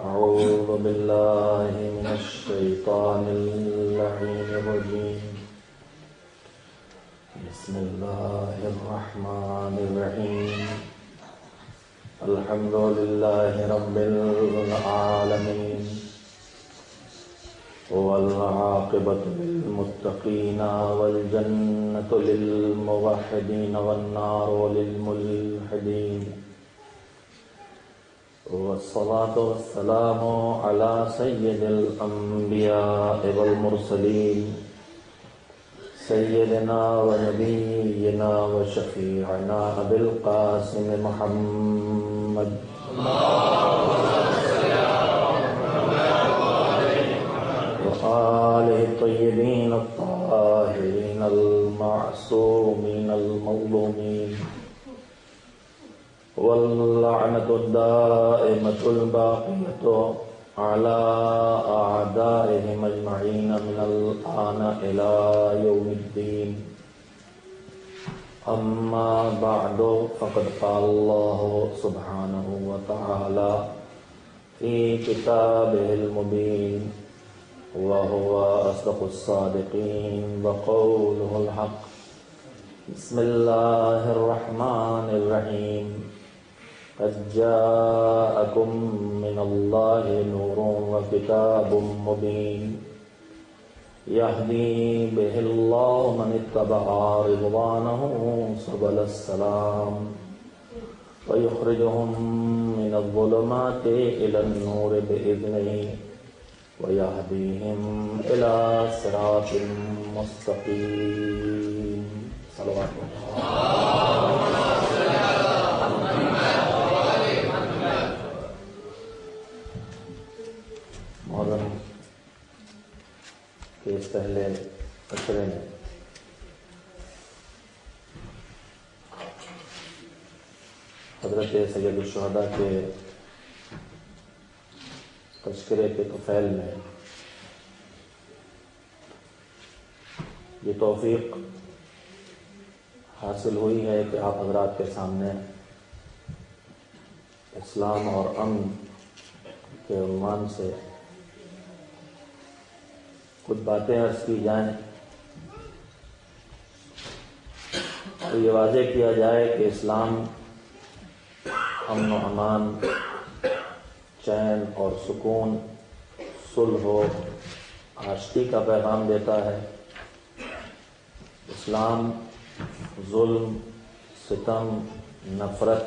أعوذ بالله من الشيطان اللعين الرجيم بسم الله الرحمن الرحيم الحمد لله رب العالمين والعاقبة للمتقين والجنة للموحدين والنار للملحدين والصلاة والسلام على سيد الأنبياء والمرسلين سيدنا ونبينا وشفيعنا أبي القاسم محمد وآله الطيبين الطاهرين المعصومين المظلومين واللعنة الدائمة الباقية على أعدائهم أجمعين من الآن إلى يوم الدين أما بعد فقد قال الله سبحانه وتعالى في كتابه المبين وهو أصدق الصادقين وقوله الحق بسم الله الرحمن الرحيم قد جاءكم من الله نور وكتاب مبين يهدي به الله من اتبع رضوانه سبل السلام ويخرجهم من الظلمات إلى النور بإذنه ويهديهم إلى صراط مستقيم صلوات محرم کے اس پہلے اشرے میں حضرت سید الشہداء کے تذکرے کے طفیل میں یہ توفیق حاصل ہوئی ہے کہ آپ حضرات کے سامنے اسلام اور امن کے عنوان سے کچھ باتیں عرض کی جائیں اور یہ واضح کیا جائے کہ اسلام امن و امان، چین اور سکون، صلح و آشتی کا پیغام دیتا ہے۔ اسلام ظلم، ستم، نفرت،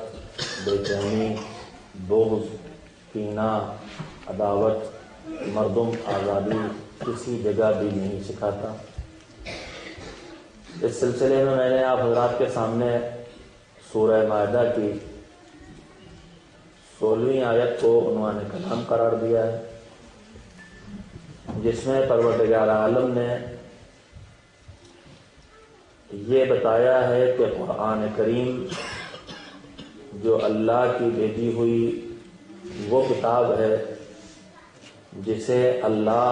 بے چینی، بغض، کینہ، عداوت، مردم آزادی کسی جگہ بھی نہیں سکھاتا۔ اس سلسلے میں نے آپ حضرات کے سامنے سورہ مائدہ کی 16ویں آیت کو عنوان کلام قرار دیا ہے، جس میں پروردگار عالم نے یہ بتایا ہے کہ قرآن کریم جو اللہ کی بھیجی ہوئی وہ کتاب ہے جسے اللہ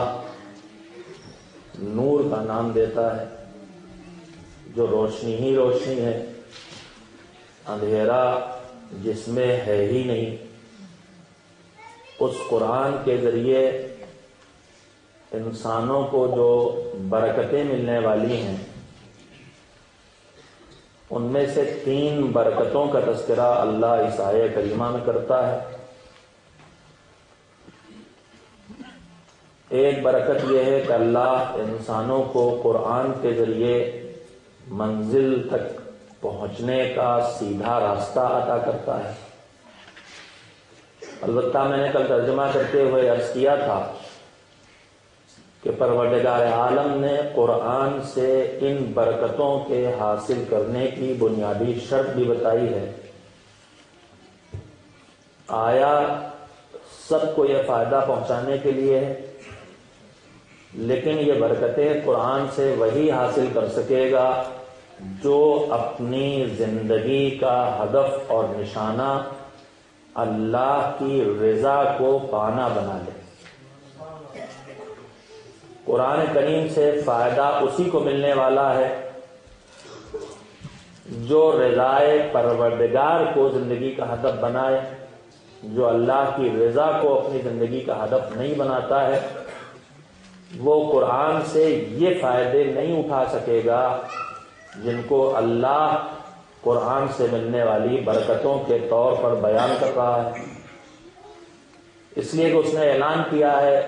نور کا نام دیتا ہے، جو روشنی ہی روشنی ہے، اندھیرا جس میں ہے ہی نہیں۔ اس قرآن کے ذریعے انسانوں کو جو برکتیں ملنے والی ہیں، ان میں سے 3 برکتوں کا تذکرہ اللہ اس آیہ کریمہ میں کرتا ہے۔ ایک برکت یہ ہے کہ اللہ انسانوں کو قرآن کے ذریعے منزل تک پہنچنے کا سیدھا راستہ عطا کرتا ہے۔ البتہ میں نے کل ترجمہ کرتے ہوئے عرض کیا تھا کہ پروردگار عالم نے قرآن سے ان برکتوں کے حاصل کرنے کی بنیادی شرط بھی بتائی ہے۔ آیا سب کو یہ فائدہ پہنچانے کے لیے ہے، لیکن یہ برکتیں قرآن سے وہی حاصل کر سکے گا جو اپنی زندگی کا ہدف اور نشانہ اللہ کی رضا کو پانا بنا لے۔ قرآن کریم سے فائدہ اسی کو ملنے والا ہے جو رضائے پروردگار کو زندگی کا ہدف بنائے جو اللہ کی رضا کو اپنی زندگی کا ہدف نہیں بناتا ہے وہ قرآن سے یہ فائدے نہیں اٹھا سکے گا جن کو اللہ قرآن سے ملنے والی برکتوں کے طور پر بیان کر رہا ہے۔ اس لیے کہ اس نے اعلان کیا ہے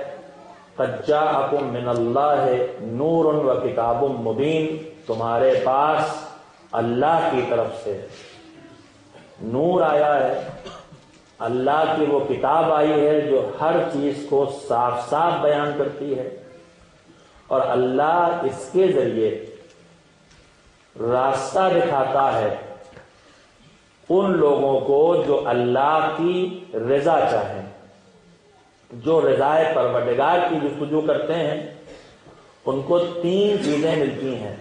قد جاءکم من اللہ نور و کتاب مبین، تمہارے پاس اللہ کی طرف سے نور آیا ہے، اللہ کی وہ کتاب آئی ہے جو ہر چیز کو صاف صاف بیان کرتی ہے، اور اللہ اس کے ذریعے راستہ دکھاتا ہے ان لوگوں کو جو اللہ کی رضا چاہیں، جو رضائے پروردگار کی جستجو کرتے ہیں۔ ان کو 3 چیزیں ملتی ہیں۔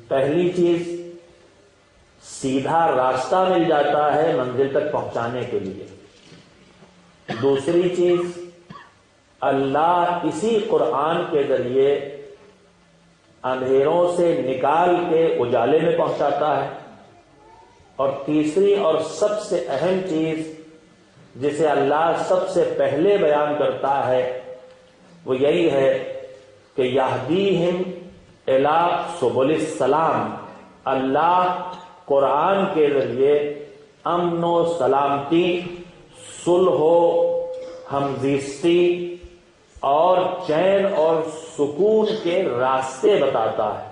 پہلی چیز، سیدھا راستہ مل جاتا ہے منزل تک پہنچانے کے لیے۔ دوسری چیز، اللہ اسی قرآن کے ذریعے اندھیروں سے نکال کے اجالے میں پہنچاتا ہے۔ اور تیسری اور سب سے اہم چیز جسے اللہ سب سے پہلے بیان کرتا ہے وہ یہی ہے کہ یہدیہم الی سبل السلام، اللہ قرآن کے ذریعے امن و سلامتی، صلح و ہمزیستی اور چین اور سکون کے راستے بتاتا ہے۔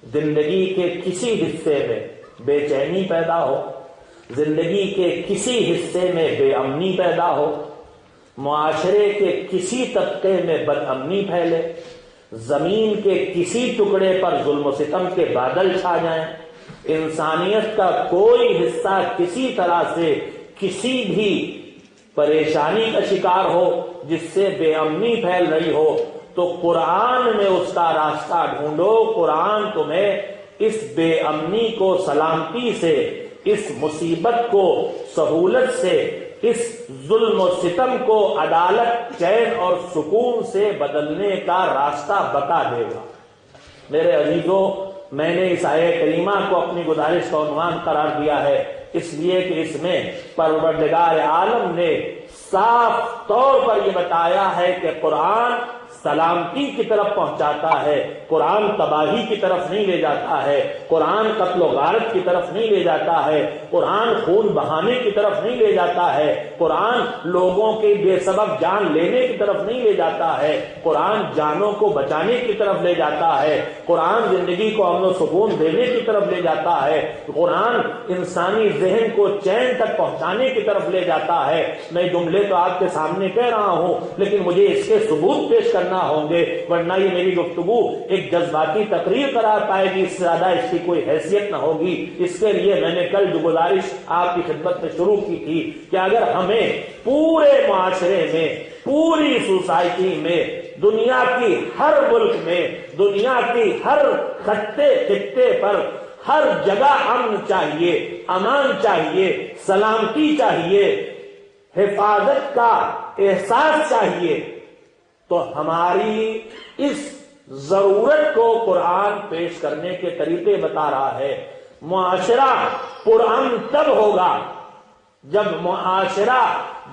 زندگی کے کسی حصے میں بے چینی پیدا ہو، زندگی کے کسی حصے میں بے امنی پیدا ہو، معاشرے کے کسی طبقے میں بد امنی پھیلے، زمین کے کسی ٹکڑے پر ظلم و ستم کے بادل چھا جائیں، انسانیت کا کوئی حصہ کسی طرح سے کسی بھی پریشانی کا شکار ہو جس سے بے امنی پھیل رہی ہو، تو قرآن میں اس کا راستہ ڈھونڈو۔ قرآن تمہیں اس بے امنی کو سلامتی سے، اس مصیبت کو سہولت سے، اس ظلم و ستم کو عدالت، چین اور سکون سے بدلنے کا راستہ بتا دے گا۔ میرے عزیزوں، میں نے اس آیہ کریمہ کو اپنی گزارش کا عنوان قرار دیا ہے اس لیے کہ اس میں پروردگار عالم نے صاف طور پر یہ بتایا ہے کہ قرآن سلامتی کی طرف پہنچاتا ہے، قرآن تباہی کی طرف نہیں لے جاتا ہے، قرآن قتل و غارت کی طرف نہیں لے جاتا ہے، قرآن خون بہانے کی طرف نہیں لے جاتا ہے، قرآن لوگوں کی بے سبب جان لینے کی طرف نہیں لے جاتا ہے، قرآن جانوں کو بچانے کی طرف لے جاتا ہے، قرآن زندگی کو امن و سکون دینے کی طرف لے جاتا ہے، قرآن انسانی ذہن کو چین تک پہنچانے کی طرف لے جاتا ہے۔ میں جملے تو آپ کے سامنے کہہ رہا ہوں لیکن مجھے اس کے ثبوت پیش کرنا ہوں گے، ورنہ یہ میری گفتگو ایک جذباتی تقریر قرار پائے گی، اس سے زیادہ اس کی کوئی حیثیت نہ ہوگی۔ اس کے لیے میں نے کل جو گزارش آپ کی خدمت میں شروع کی تھی کہ اگر ہمیں پورے معاشرے میں، پوری سوسائٹی میں، دنیا کی ہر ملک میں، دنیا کی ہر خطے پر ہر جگہ امن چاہیے، امان چاہیے، سلامتی چاہیے، حفاظت کا احساس چاہیے، تو ہماری اس ضرورت کو قرآن پیش کرنے کے طریقے بتا رہا ہے۔ معاشرہ پرامن تب ہوگا جب معاشرہ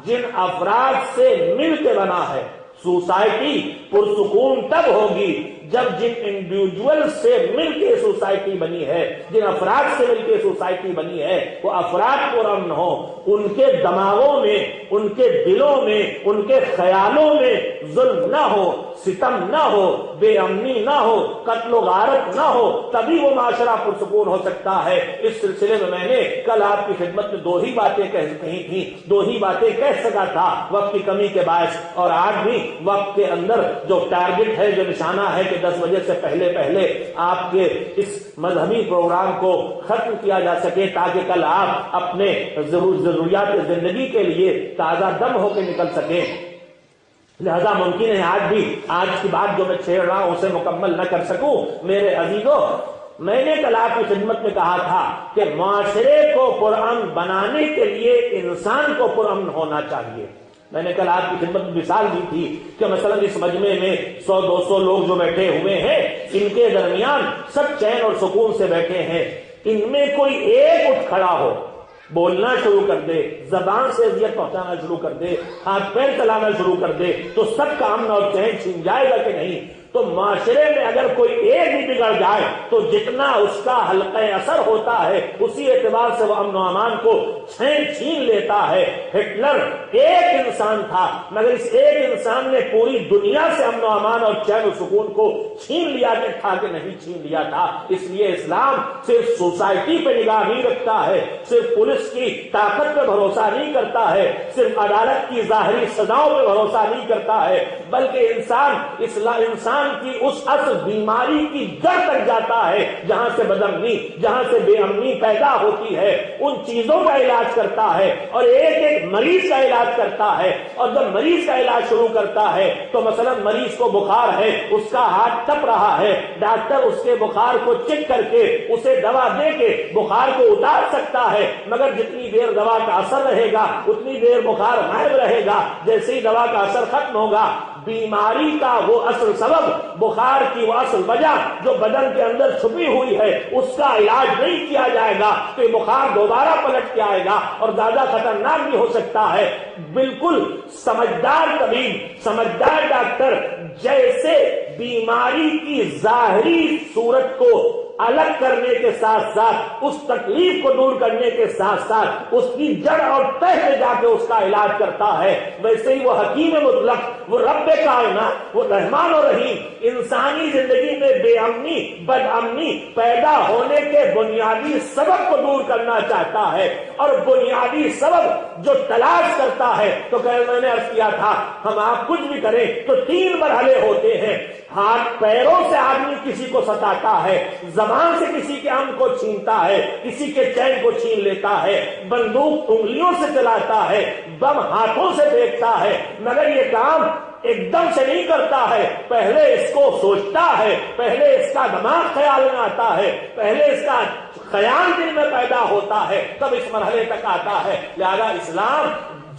جن افراد سے مل کے بنا ہے، سوسائٹی پرسکون تب ہوگی جب جن انڈیویجول سے مل کے سوسائٹی بنی ہے، جن افراد سے مل کے سوسائٹی بنی ہے، وہ افراد پرامن ہو، ان کے دماغوں میں، ان کے دلوں میں، ان کے خیالوں میں ظلم نہ ہو، ستم نہ ہو، بے امنی نہ ہو، قتل و غارت نہ ہو، تبھی وہ معاشرہ پرسکون ہو سکتا ہے۔ اس سلسلے میں نے کل آپ کی خدمت میں 2 ہی باتیں کہی تھی، 2 ہی باتیں کہہ سکا تھا وقت کی کمی کے باعث، اور آج بھی وقت کے اندر جو ٹارگٹ ہے، جو نشانہ ہے کہ 10 بجے سے پہلے آپ کے اس مذہبی پروگرام کو ختم کیا جا سکے تاکہ کل آپ اپنے ضروریات زندگی کے لیے تازہ دم ہو کے نکل سکیں۔ لہذا ممکن ہے آج کی بات جو میں چھیڑ رہا ہوں اسے مکمل نہ کر سکوں۔ میرے عزیزوں، میں نے کل آپ کی خدمت میں کہا تھا کہ معاشرے کو پرامن بنانے کے لیے انسان کو پرامن ہونا چاہیے۔ میں نے کل آپ کی خدمت میں مثال دی تھی کہ مثلا اس مجمع میں 100-200 لوگ جو بیٹھے ہوئے ہیں، ان کے درمیان سب چین اور سکون سے بیٹھے ہیں، ان میں کوئی ایک اٹھ کھڑا ہو بولنا شروع کر دے، زبان سے اذیت پہنچانا شروع کر دے، ہاتھ پیر چلانا شروع کر دے، تو سب کا امن اور چین چھین جائے گا کہ نہیں؟ تو معاشرے میں اگر کوئی ایک بھی بگڑ جائے تو جتنا اس کا حلقہ اثر ہوتا ہے اسی اعتبار سے وہ امن و امان کو چھین لیتا ہے۔ ہٹلر ایک انسان تھا مگر اس ایک انسان نے پوری دنیا سے امن و امان اور چین و سکون کو چھین لیا کہ نہیں چھین لیا تھا۔ اس لیے اسلام صرف سوسائٹی پہ نگاہ نہیں رکھتا ہے، صرف پولیس کی طاقت پہ بھروسہ نہیں کرتا ہے، صرف عدالت کی ظاہری سزاؤں پہ بھروسہ نہیں کرتا ہے، بلکہ انسان کی اس اصل بیماری کی جڑ تک جاتا ہے جہاں سے بدامنی، جہاں سے بے امنی پیدا ہوتی ہے، ان چیزوں کا علاج کرتا ہے اور ایک ایک مریض کا علاج کرتا ہے۔ اور جب مریض کا علاج شروع کرتا ہے تو مثلا مریض کو بخار ہے، اس کا ہاتھ تپ رہا ہے، ڈاکٹر اس کے بخار کو چیک کر کے اسے دوا دے کے بخار کو اتار سکتا ہے، مگر جتنی دیر دوا کا اثر رہے گا اتنی دیر بخار غائب رہے گا۔ جیسے ہی دوا کا اثر ختم ہوگا بیماری کا وہ اصل سبب، بخار کی وہ اصل وجہ جو بدن کے اندر چھپی ہوئی ہے اس کا علاج نہیں کیا جائے گا تو یہ بخار دوبارہ پلٹ کے آئے گا اور زیادہ خطرناک بھی ہو سکتا ہے۔ بالکل سمجھدار طبیب، سمجھدار ڈاکٹر جیسے بیماری کی ظاہری صورت کو الگ کرنے کے ساتھ ساتھ اس تکلیف کو دور کرنے کے ساتھ ساتھ اس کی جڑ اور تہ میں جا کے اس کا علاج کرتا ہے، ویسے ہی وہ حکیم مطلق، وہ رب کائنات، وہ رحمان و رحیم انسانی زندگی میں بے امنی، بد امنی پیدا ہونے کے بنیادی سبب کو دور کرنا چاہتا ہے۔ اور بنیادی سبب جو تلاش کرتا ہے تو میں نے عرض کیا تھا ہم آپ کچھ بھی کریں تو 3 مرحلے ہوتے ہیں۔ ہاتھ پیروں سے آدمی کسی کو ستاتا ہے، زبان سے کسی کے امن کو چھینتا ہے، کسی کے چین کو چھین لیتا ہے، بندوق انگلیوں سے چلاتا ہے، بم ہاتھوں سے پھینکتا ہے، مگر یہ کام ایک دم سے نہیں کرتا ہے، پہلے اس کو سوچتا ہے، پہلے اس کا دماغ خیال میں آتا ہے، پہلے اس کا خیال دل میں پیدا ہوتا ہے، تب اس مرحلے تک آتا ہے۔ لہذا اسلام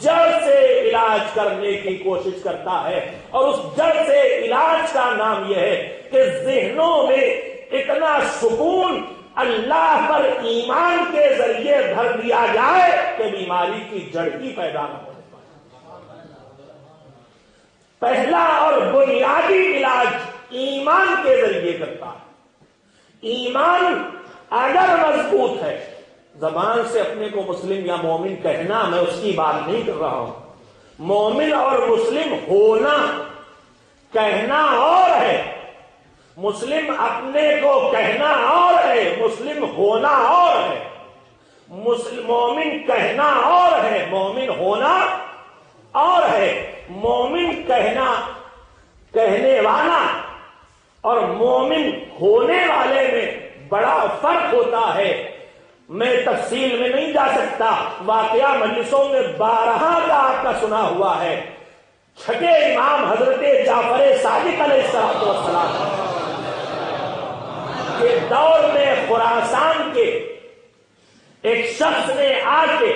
جڑ سے علاج کرنے کی کوشش کرتا ہے، اور اس جڑ سے علاج کا نام یہ ہے کہ ذہنوں میں اتنا سکون اللہ پر ایمان کے ذریعے بھر دیا جائے کہ بیماری کی جڑ ہی پیدا نہ ہو۔ پہلا اور بنیادی علاج ایمان کے ذریعے کرتا ہے۔ ایمان اگر مضبوط ہے، زبان سے اپنے کو مسلم یا مومن کہنا، میں اس کی بات نہیں کر رہا ہوں، مومن اور مسلم ہونا کہنا اور ہے، مسلم اپنے کو کہنا اور ہے، مسلم ہونا اور ہے، مومن کہنا اور ہے، مومن ہونا اور ہے۔ مومن کہنے والا اور مومن ہونے والے میں بڑا فرق ہوتا ہے۔ میں تفصیل میں نہیں جا سکتا، واقعہ مجلسوں میں 12 کا آپ کا سنا ہوا ہے۔ چھٹے امام حضرت جعفر صادق علیہ السلام کے دور میں خراسان کے ایک شخص نے آ کے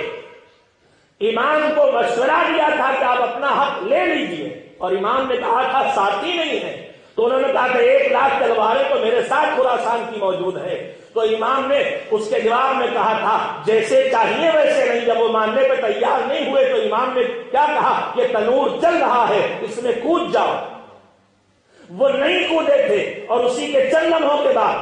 امام کو مشورہ دیا تھا کہ آپ اپنا حق لے لیجئے، اور امام نے کہا تھا ساتھی نہیں ہے، تو انہوں نے کہا کہ 1 لاکھ تلواریں تو میرے ساتھ خراسان کی موجود ہے۔ تو امام نے اس کے جواب میں کہا تھا جیسے چاہیے ویسے نہیں۔ جب وہ ماننے پہ تیار نہیں ہوئے تو امام نے کیا کہا کہ تنور چل رہا ہے، اس میں کود جاؤ۔ وہ نہیں کودے تھے، اور اسی کے چند لمحوں کے بعد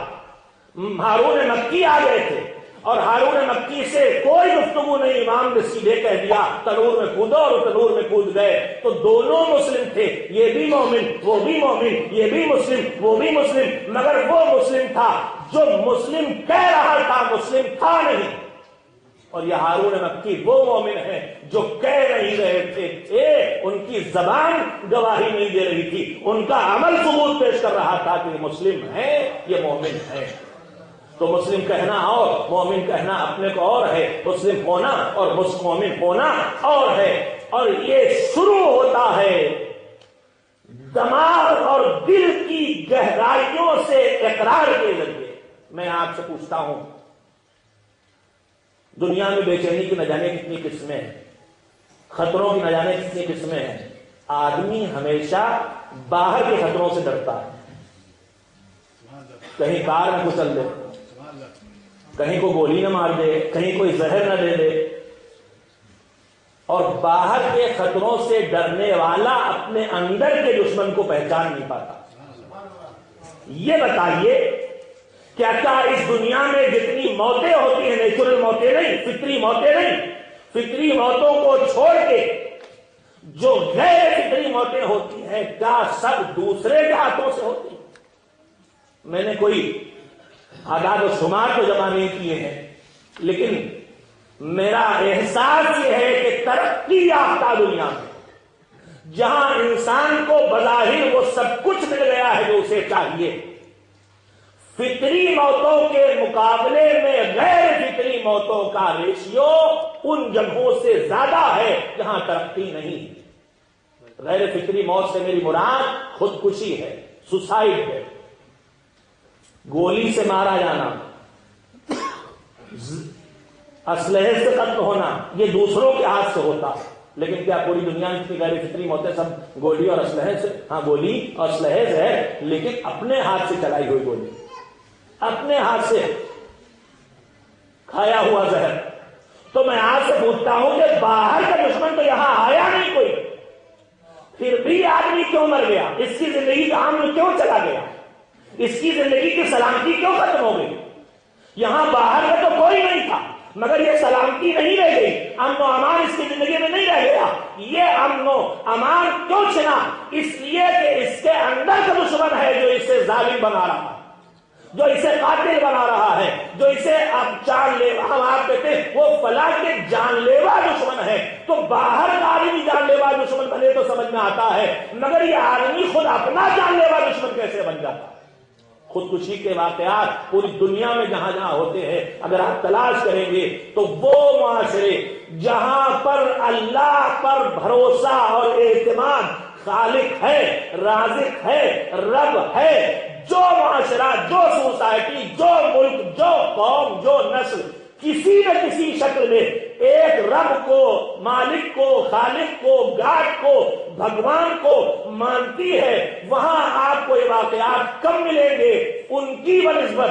ہارون مکی آ گئے تھے، اور ہارون مکی سے کوئی گفتگو نہیں، امام نے سیدھے کہہ دیا تنور میں کودو، اور تنور میں کود گئے۔ تو دونوں مسلم تھے، یہ بھی مومن وہ بھی مومن، یہ بھی مسلم وہ بھی مسلم، مگر وہ مسلم تھا جو مسلم کہہ رہا تھا، مسلم تھا نہیں۔ اور یہ ہارون مکی وہ مومن ہیں جو کہہ نہیں رہے تھے، ان کی زبان گواہی نہیں دے رہی تھی، ان کا عمل ثبوت پیش کر رہا تھا کہ یہ مسلم ہیں، یہ مومن ہیں۔ تو مسلم کہنا اور مومن کہنا اپنے کو اور ہے، مسلم ہونا اور مومن ہونا اور ہے۔ اور یہ شروع ہوتا ہے دماغ اور دل کی گہرائیوں سے اقرار کے ذریعے۔ میں آپ سے پوچھتا ہوں، دنیا میں بے چینی کی نہ جانے کتنی قسمیں ہیں، خطروں کی نہ جانے کتنی قسمیں ہیں، آدمی ہمیشہ باہر کے خطروں سے ڈرتا ہے، کہیں کار میں کچل دے، کہیں کو گولی نہ مار دے، کہیں کوئی زہر نہ دے دے، اور باہر کے خطروں سے ڈرنے والا اپنے اندر کے دشمن کو پہچان نہیں پاتا۔ یہ بتائیے کیا اس دنیا میں جتنی موتیں ہوتی ہیں، نیچرل موتیں نہیں، فطری موتیں نہیں، فطری موتوں کو چھوڑ کے جو غیر فطری موتیں ہوتی ہیں، کیا سب دوسرے کے ہاتھوں سے ہوتی ہیں؟ میں نے کوئی اعداد و شمار تو جمع نہیں کیے ہیں، لیکن میرا احساس یہ ہے کہ ترقی یافتہ دنیا میں جہاں انسان کو بظاہر وہ سب کچھ مل گیا ہے جو اسے چاہیے، فطری موتوں کے مقابلے میں غیر فطری موتوں کا ریشیو ان جگہوں سے زیادہ ہے جہاں ترقی نہیں ہے۔ غیر فطری موت سے میری مراد خودکشی ہے، سوسائڈ ہے، گولی سے مارا جانا، اسلحے سے قتل ہونا، یہ دوسروں کے ہاتھ سے ہوتا ہے۔ لیکن کیا پوری دنیا کی غیر فطری موتیں سب گولی اور اسلحے سے؟ ہاں، گولی اور اسلحے سے ہے، لیکن اپنے ہاتھ سے چلائی ہوئی گولی، اپنے ہاتھ سے کھایا ہوا زہر۔ تو میں آپ سے پوچھتا ہوں کہ باہر کا دشمن تو یہاں آیا نہیں کوئی، پھر بھی آدمی کیوں مر گیا؟ اس کی زندگی کا امن کیوں چلا گیا؟ اس کی زندگی کی سلامتی کیوں ختم ہو گئی؟ یہاں باہر کا تو کوئی نہیں تھا، مگر یہ سلامتی نہیں رہ گئی، امن و امان اس کی زندگی میں نہیں رہ گیا۔ یہ امن و امان کیوں چھنا؟ اس لیے کہ اس کے اندر کا دشمن ہے جو اسے ظالم بنا رہا ہے، جو اسے قاتل بنا رہا ہے، جو اسے اب جان لیوا، ہم آپ کہتے ہیں وہ فلاں کے جان لیوا دشمن ہے۔ تو باہر کا آدمی جان لیوا دشمن بنے تو سمجھ میں آتا ہے، مگر یہ آدمی خود اپنا جان لیوا دشمن کیسے بن جاتا ہے؟ خودکشی کے واقعات پوری دنیا میں جہاں جہاں ہوتے ہیں، اگر آپ تلاش کریں گے تو وہ معاشرے جہاں پر اللہ پر بھروسہ اور اعتماد، خالق ہے، رازق ہے، رب ہے، جو معاشرہ، جو سوسائٹی، جو ملک، جو قوم، جو نسل کسی نہ کسی شکل میں ایک رب کو، مالک کو، خالق کو، گاڈ کو، بھگوان کو مانتی ہے، وہاں آپ کو یہ واقعات کم ملیں گے ان کی بنسبت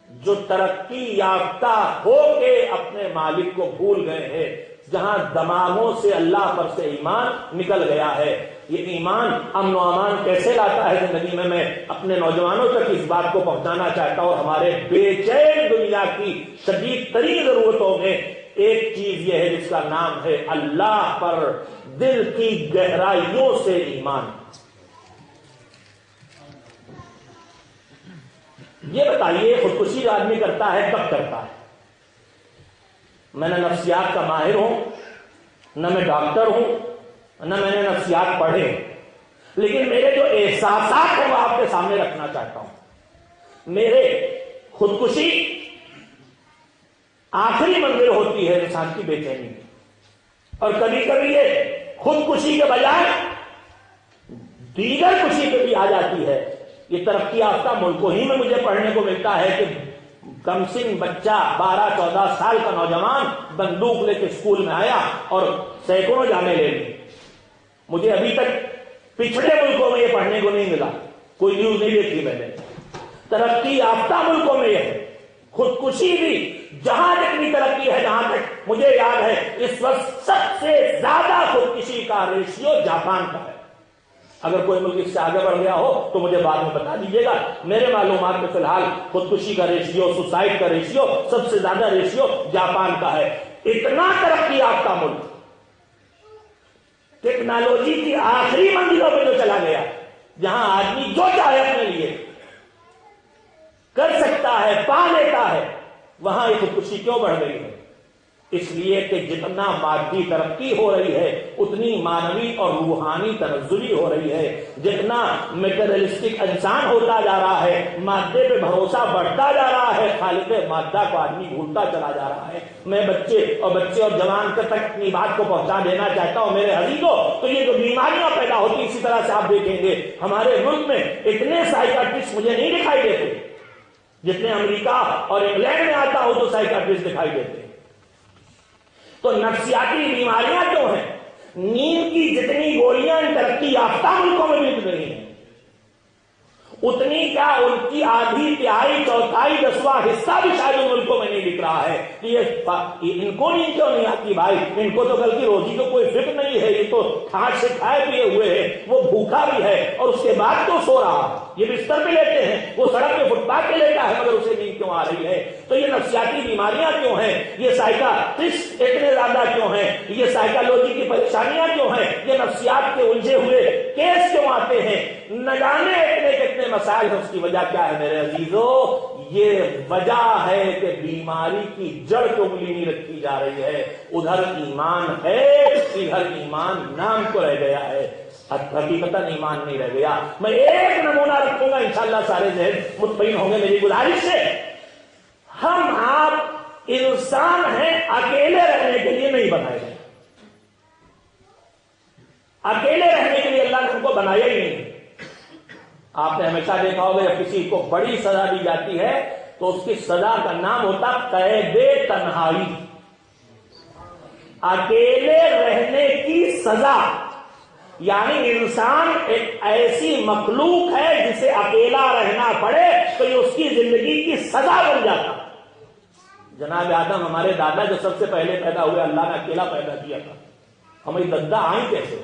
جو ترقی یافتہ ہو کے اپنے مالک کو بھول گئے ہیں، جہاں دماغوں سے اللہ پر سے ایمان نکل گیا ہے۔ یہ ایمان امن و امان کیسے لاتا ہے زندگی میں اپنے نوجوانوں تک اس بات کو پہنچانا چاہتا ہوں۔ ہمارے بے چین دنیا کی شدید ترین ضرورتوں میں ایک چیز یہ ہے جس کا نام ہے اللہ پر دل کی گہرائیوں سے ایمان۔ یہ بتائیے خودکشی جو آدمی کرتا ہے کب کرتا ہے؟ میں نہ نفسیات کا ماہر ہوں، نہ میں ڈاکٹر ہوں، نہ میں نے نفسیات پڑھے، لیکن میرے جو احساسات ہیں وہ آپ کے سامنے رکھنا چاہتا ہوں۔ میرے خودکشی آخری منزل ہوتی ہے انسان کی بے چینی کی، اور کبھی کبھی یہ خودکشی کے بجائے دیگر کشی پہ بھی آ جاتی ہے۔ یہ ترقی یافتہ ملکوں ہی میں مجھے پڑھنے کو ملتا ہے کہ کم سن بچہ 12-14 سال کا نوجوان بندوق لے کے اسکول میں آیا اور سینکڑوں جانیں لے لی۔ مجھے ابھی تک پچھڑے ملکوں میں یہ پڑھنے کو نہیں ملا، کوئی نیوز نہیں دیکھی میں نے۔ ترقی یافتہ ملکوں میں یہ ہے۔ خودکشی بھی جہاں جتنی ترقی ہے، جہاں تک مجھے یاد ہے اس وقت سب سے زیادہ خودکشی کا ریشیو جاپان کا ہے۔ اگر کوئی ملک اس سے آگے بڑھ گیا ہو تو مجھے بعد میں بتا دیجیے گا۔ میرے معلومات میں فی الحال خودکشی کا ریشیو، سوسائڈ کا ریشیو، سب سے زیادہ ریشیو جاپان کا ہے۔ اتنا ترقی یافتہ ملک ٹیکنالوجی کی آخری منزلوں پہ جو چلا گیا، جہاں آدمی جو چاہے اپنے لیے کر سکتا ہے، پا لیتا ہے، وہاں یہ خودکشی کیوں بڑھ گئی ہے؟ اس لیے کہ جتنا مادی ترقی ہو رہی ہے اتنی مانوی اور روحانی تنزلی ہو رہی ہے۔ جتنا میٹریلسٹک انسان ہوتا جا رہا ہے، مادے پہ بھروسہ بڑھتا جا رہا ہے، خالق مادہ کو آدمی بھولتا چلا جا رہا ہے۔ میں بچے اور جوان تک اپنی بات کو پہنچا دینا چاہتا ہوں میرے عزیزوں۔ تو یہ جو بیماریاں پیدا ہوتی اسی طرح سے آپ دیکھیں گے ہمارے ملک میں اتنے سائیکیٹرسٹ مجھے نہیں دکھائی دیتے جتنے امریکہ اور انگلینڈ میں آتا ہوں تو سائیکیٹرسٹ دکھائی دیتے۔ تو نفسیاتی بیماریاں کیوں ہیں؟ نیند کی جتنی گولیاں ان ترقی یافتہ ملکوں میں مل رہی ہیں، اتنی کیا ان کی آدھی تہائی چوتھائی دسواں حصہ بھی شاید ان ملکوں میں نہیں دکھ رہا ہے کہ یہ ان کو نہیں کیوں نہیں آتی بھائی؟ ان کو تو کل کی روزی کو کوئی فکر نہیں ہے، یہ تو ٹھاٹ سے کھائے پیے ہوئے ہیں، وہ بھوکا بھی ہے اور اس کے بعد تو سو رہا، یہ بستر پہ لیتے ہیں، وہ سڑک پہ فٹ پاتھ پہ لیتا ہے مگر اسے نیند کیوں آ رہی ہے؟ تو یہ نفسیاتی بیماریاں کیوں ہیں؟ یہ سائیکاٹرسٹ اتنے زیادہ کیوں ہیں؟ یہ سائیکالوجی کی پریشانیاں کیوں ہیں؟ یہ نفسیات کے الجھے ہوئے کیس کیوں آتے ہیں؟ نہ جانے اتنے مسائل ہیں۔ اس کی وجہ کیا ہے میرے عزیزو؟ یہ وجہ ہے کہ بیماری کی جڑ کو انگلی نہیں رکھی جا رہی ہے۔ ادھر ایمان ہے، ادھر ایمان نام کو رہ گیا ہے، حقیقتاً ایمان نہیں رہ گیا۔ میں ایک نمونہ رکھوں گا، انشاءاللہ سارے ذہن مطمئن ہوں گے میری گزارش سے۔ ہم آپ انسان ہیں، اکیلے رہنے کے لیے نہیں بنائے گئے، اکیلے رہنے کے لیے اللہ نے ہم کو بنایا ہی نہیں۔ آپ نے ہمیشہ دیکھا ہوگا جب کسی کو بڑی سزا دی جاتی ہے تو اس کی سزا کا نام ہوتا قید تنہائی، اکیلے رہنے کی سزا۔ یعنی انسان ایک ایسی مخلوق ہے جسے اکیلا رہنا پڑے تو یہ اس کی زندگی کی سزا بن جاتا۔ جناب آدم ہمارے دادا جو سب سے پہلے پیدا ہوئے، اللہ نے اکیلا پیدا کیا تھا، ہماری دادا آئیں کیسے؟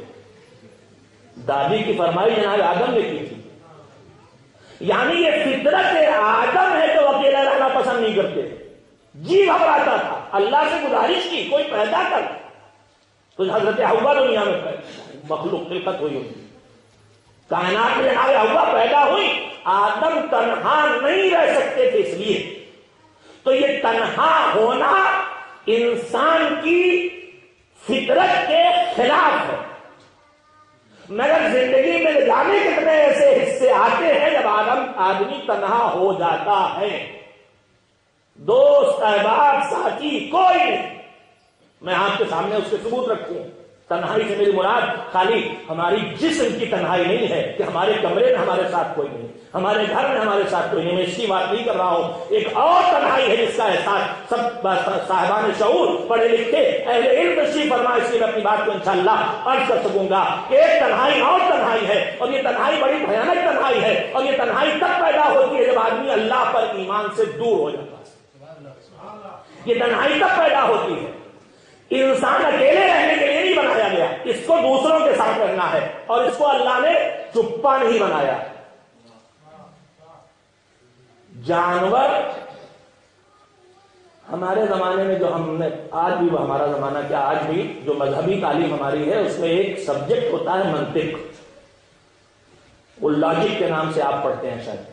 دادی کی فرمائی جناب آدم نے کی تھی۔ یعنی یہ فطرت آدم ہے جو اکیلا رہنا پسند نہیں کرتے، جی گھبراتا تھا، اللہ سے گزارش کی کوئی پیدا کر۔ تو حضرت حوا دنیا میں مخلوق خلقت ہوئی ہوئی، کائنات میں جناب حوا پیدا ہوئی، آدم تنہا نہیں رہ سکتے تھے، اس لیے تو یہ تنہا ہونا انسان کی فطرت کے خلاف ہے۔ مگر زندگی میں جانے کتنے ایسے حصے آتے ہیں جب آدمی تنہا ہو جاتا ہے، دوست احباب ساتھی کوئی نہیں۔ میں آپ کے سامنے اس کے ثبوت رکھوں۔ تنہائی سے میری مراد خالی ہماری جسم کی تنہائی نہیں ہے کہ ہمارے کمرے میں ہمارے ساتھ کوئی نہیں، ہمارے گھر میں ہمارے ساتھ کوئی نہیں، میں اس کی بات نہیں کر رہا ہوں۔ ایک اور تنہائی ہے جس کا احساس سب صاحبان شعور، پڑھے لکھے اہل علم تشریف فرما، اس لیے میں اپنی بات کو انشاءاللہ عرض کر سکوں گا کہ ایک تنہائی اور تنہائی ہے، اور یہ تنہائی بڑی بھیانک تنہائی ہے، اور یہ تنہائی تب پیدا ہوتی ہے جب آدمی اللہ پر ایمان سے دور ہو جاتا ہے۔ یہ تنہائی تب پیدا ہوتی ہے۔ انسان اکیلے رہنے کے لیے نہیں بنایا گیا، اس کو دوسروں کے ساتھ رہنا ہے، اور اس کو اللہ نے چپا نہیں بنایا۔ جانور ہمارے زمانے میں جو ہم نے آج بھی، وہ ہمارا زمانہ کیا آج بھی جو مذہبی تعلیم ہماری ہے اس میں ایک سبجیکٹ ہوتا ہے منطق، وہ لاجک کے نام سے آپ پڑھتے ہیں شاید،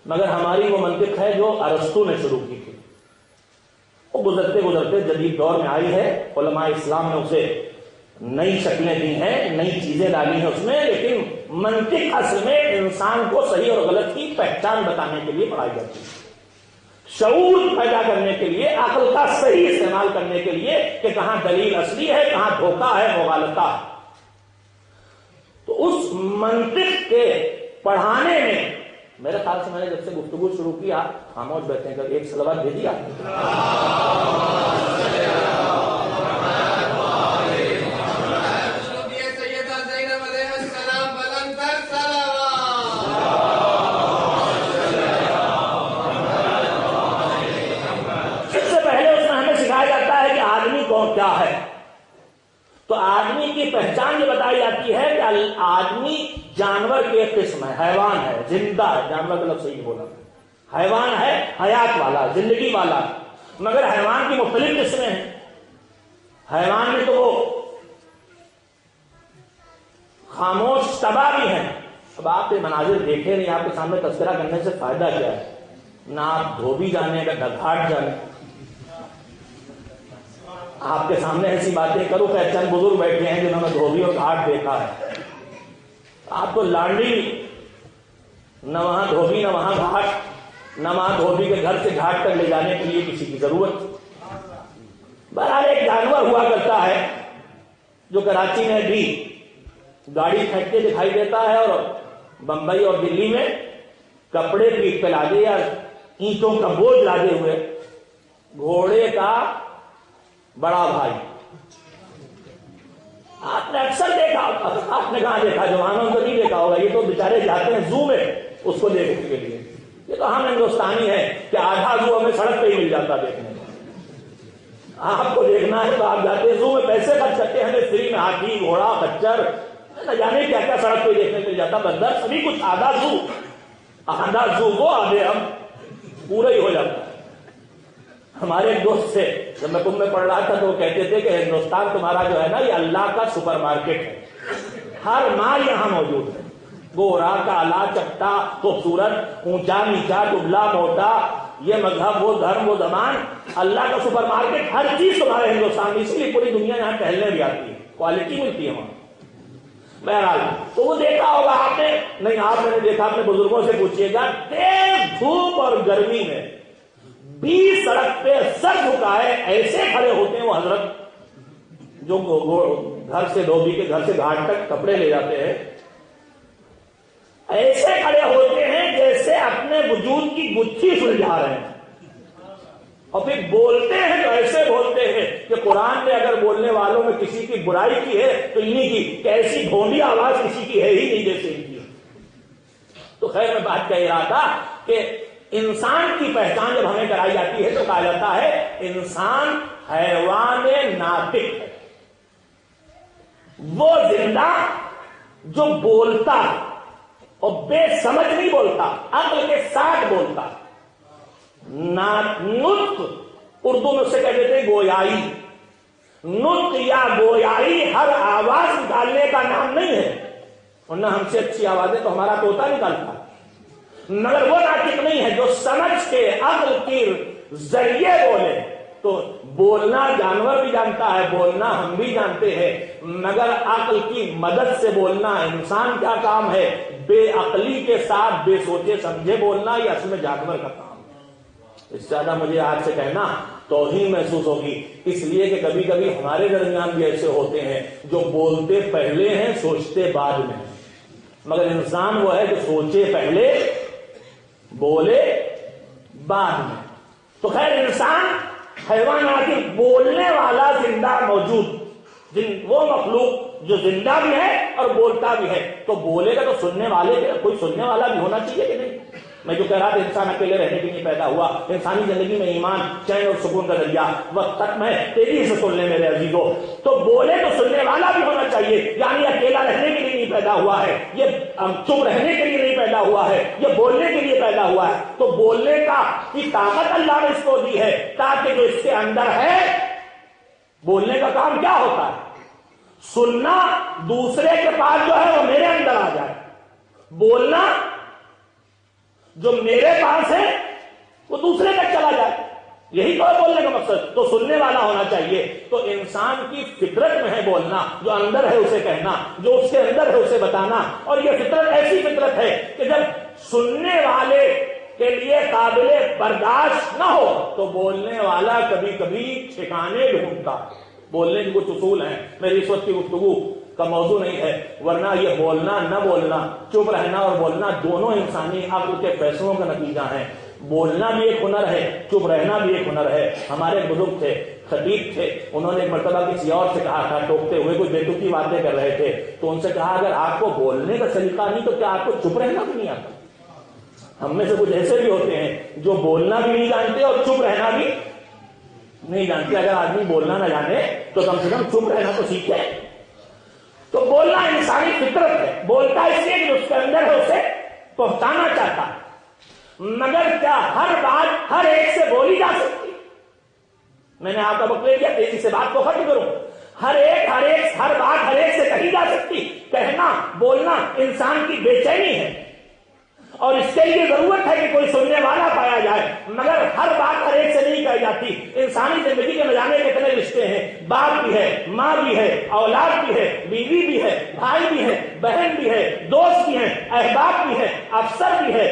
مگر ہماری وہ منطق ہے جو ارسطو نے شروع کی تھی، وہ گزرتے گزرتے جدید دور میں آئی ہے، علماء اسلام نے اسے نئی شکلیں دی ہیں، نئی چیزیں ڈالی ہیں اس میں، لیکن منطق اصل میں انسان کو صحیح اور غلط کی پہچان بتانے کے لیے پڑھائی جاتی ہے، شعور پیدا کرنے کے لیے، عقل کا صحیح استعمال کرنے کے لیے کہ کہاں دلیل اصلی ہے، کہاں دھوکہ ہے، مغالطہ ہے۔ تو اس منطق کے پڑھانے میں میرے خیال سے میں نے جب سے گفتگو شروع کیا، خاموش بیٹھے ہیں، ایک صلوات بھیجی آپ نے؟ سب سے پہلے اس میں ہمیں سکھایا جاتا ہے کہ آدمی کون کیا ہے۔ تو آدمی کی پہچان یہ بتائی جاتی ہے کہ آدمی جانور کی ایک قسم ہے، حیوان ہے، زندہ ہے، جانور کا لفظ صحیح بولا، حیوان ہے، حیات والا، زندگی والا، مگر حیوان کی مختلف قسمیں ہیں۔ حیوان میں تو وہ خاموش تباہ بھی ہیں۔ اب آپ یہ مناظر دیکھے نہیں، آپ کے سامنے تذکرہ کرنے سے فائدہ کیا ہے؟ نہ آپ دھوبی جانے کا گھاٹ جانے، آپ کے سامنے ایسی باتیں کروں کہ چند بزرگ بیٹھے ہیں جنہوں نے دھوبی اور گھاٹ دیکھا ہے، آپ کو لانڈی نہ وہاں دھوبی نہ وہاں گھاٹ، نہ وہاں دھوبی کے گھر سے گھاٹ تک لے جانے کے لیے کسی کی ضرورت۔ بہرحال ایک جانور ہوا کرتا ہے جو کراچی میں بھی گاڑی پھینکتے دکھائی دیتا ہے، اور بمبئی اور دلی میں کپڑے پیٹ پہ لادے یا اینٹوں کا بوجھ لادے ہوئے گھوڑے کا بڑا بھائی۔ آپ نے اکثر دیکھا، آپ نے کہاں دیکھا، جوانوں کو نہیں دیکھا ہوگا، یہ تو بیچارے جاتے ہیں زو میں، اس کو دیکھنے کے لیے. یہ تو ہم ہندوستانی ہیں کہ آدھا زو ہمیں سڑک پہ ہی مل جاتا دیکھنے کو. آپ کو دیکھنا ہے تو آپ جاتے ہیں زو میں, پیسے خرچ کرتے ہیں, ہمیں فری میں ہاتھی گھوڑا خچر نہ جانے کیا کیا سڑک پہ دیکھنے مل جاتا. بندر سبھی کچھ آدھا زو وہ آدھے ہم پورا ہی ہو جاتا ہے. ہمارے ایک دوست تھے, جب میں کمبھ میں پڑھ رہا تھا تو وہ کہتے تھے کہ ہندوستان تمہارا جو ہے نا یہ اللہ کا سپر مارکیٹ ہے, ہر مال یہاں موجود ہے. گورا کالا چپٹا خوبصورت اونچا نیچا دبلا موٹا, یہ مذہب وہ دھرم وہ زبان, اللہ کا سپر مارکیٹ, ہر چیز تمہارے ہندوستان میں. اسی لیے پوری دنیا یہاں ٹہلنے بھی آتی ہے, کوالٹی ملتی ہے وہاں. بہرحال تو وہ دیکھا ہوگا آپ نے, نہیں آپ نے دیکھا, اپنے بزرگوں سے پوچھیے گا, تیز دھوپ اور گرمی میں 20 سڑک پہ سر جھکائے ایسے کھڑے ہوتے ہیں وہ حضرت جو گھر سے دھوبی کے گھر سے گھاٹ تک کپڑے لے جاتے ہیں, ایسے کھڑے ہوتے ہیں جیسے اپنے وجود کی گتھی سلجھا رہے ہیں. اور پھر بولتے ہیں تو ایسے بولتے ہیں کہ قرآن نے اگر بولنے والوں میں کسی کی برائی کی ہے تو انہی کی, کہ ایسی بھونڈی آواز کسی کی ہے ہی نہیں جیسے ان کی. تو خیر میں بات کہہ رہا تھا کہ انسان کی پہچان جب ہمیں کرائی جاتی ہے تو کہا جاتا ہے انسان حیوان ناطق ہے, وہ زندہ جو بولتا اور بے سمجھ نہیں بولتا, عقل کے ساتھ بولتا. نطق اردو میں اسے کہتے تھے گویائی. نطق یا گویائی ہر آواز نکالنے کا نام نہیں ہے, ورنہ ہم سے اچھی آوازیں تو ہمارا طوطا نکالتا, مگر وہ ناطق نہیں ہے جو سمجھ کے عقل کے ذریعے بولے. تو بولنا جانور بھی جانتا ہے, بولنا ہم بھی جانتے ہیں, مگر عقل کی مدد سے بولنا انسان کا کام ہے. بے عقلی کے ساتھ بے سوچے سمجھے بولنا یہ اصل میں جانور کا کام ہے. اس سے زیادہ مجھے آپ سے کہنا توہین محسوس ہوگی, اس لیے کہ کبھی کبھی ہمارے درمیان بھی ایسے ہوتے ہیں جو بولتے پہلے ہیں سوچتے بعد میں, مگر انسان وہ ہے جو سوچے پہلے بولے بعد میں. تو خیر انسان حیوانات بولنے والا زندہ موجود وہ مخلوق جو زندہ بھی ہے اور بولتا بھی ہے. تو بولے گا تو سننے والے کوئی سننے والا بھی ہونا چاہیے کہ نہیں. میں جو کہہ رہا تھا انسان اکیلے رہنے کے لیے پیدا ہوا, انسانی زندگی میں ایمان چین اور سکون کا ذریعہ وقت تک میں تیزی سے سن لے میرے عزیزوں. تو بولے تو سننے والا بھی ہونا چاہیے, یعنی اکیلا رہنے کے لیے نہیں پیدا ہوا ہے, یہ چپ رہنے کے لیے نہیں پیدا ہوا ہے, یہ بولنے کے لیے پیدا ہوا ہے. تو بولنے کی طاقت اللہ نے اس کو دی ہے تاکہ جو اس کے اندر ہے, بولنے کا کام کیا ہوتا ہے, سننا دوسرے کے پاس جو ہے وہ میرے اندر آ جائے, بولنا جو میرے پاس ہے وہ دوسرے تک چلا جائے. یہی تو ہے بولنے کا مقصد. تو سننے والا ہونا چاہیے. تو انسان کی فطرت میں ہے بولنا, جو اندر ہے اسے کہنا, جو اس کے اندر ہے اسے بتانا. اور یہ فطرت ایسی فطرت ہے کہ جب سننے والے کے لیے قابل برداشت نہ ہو تو بولنے والا کبھی کبھی ٹھکانے ڈھونڈتا. بولنے کے کچھ اصول ہیں, میری اس وقت کی گفتگو کا موضوع نہیں ہے, ورنہ یہ بولنا نہ بولنا, چپ رہنا اور بولنا دونوں انسانی عقل کے فیصلوں کا نتیجہ ہیں. بولنا بھی ایک ہنر ہے, چپ رہنا بھی ایک ہنر ہے. ہمارے بزرگ تھے, خطیب تھے, انہوں نے ایک مرتبہ کسی اور سے کہا تھا, ٹوکتے ہوئے کوئی بیتوکی باتیں کر رہے تھے, تو ان سے کہا اگر آپ کو بولنے کا سلیقہ نہیں تو کیا آپ کو چپ رہنا بھی نہیں آتا. ہم میں سے کچھ ایسے بھی ہوتے ہیں جو بولنا بھی نہیں جانتے اور چپ رہنا بھی نہیں جانتے. اگر آدمی بولنا نہ جانے تو کم سے کم چپ رہنا تو سیکھے. تو بولنا انسانی فطرت ہے. بولتا اس لیے کہ اس کے اندر ہے اسے پہنچانا چاہتا ہے. مگر کیا ہر بات ہر ایک سے بولی جا سکتی؟ میں نے آپ کا وقت لے لیا, تیزی سے بات کو ختم کروں. ہر بات ہر ایک سے کہی جا سکتی؟ کہنا بولنا انسان کی بے چینی ہے, اور اس کے لیے ضرورت ہے کہ کوئی سننے والا پایا جائے. مگر ہر بات ہر ایک سے نہیں کہی جاتی. انسانی زندگی کے نہ جانے کتنے رشتے ہیں, باپ بھی ہے, ماں بھی ہے, اولاد بھی ہے, بیوی بھی ہے, بھائی بھی ہے, بہن بھی ہے, دوست بھی ہیں, احباب بھی ہے, افسر بھی ہے,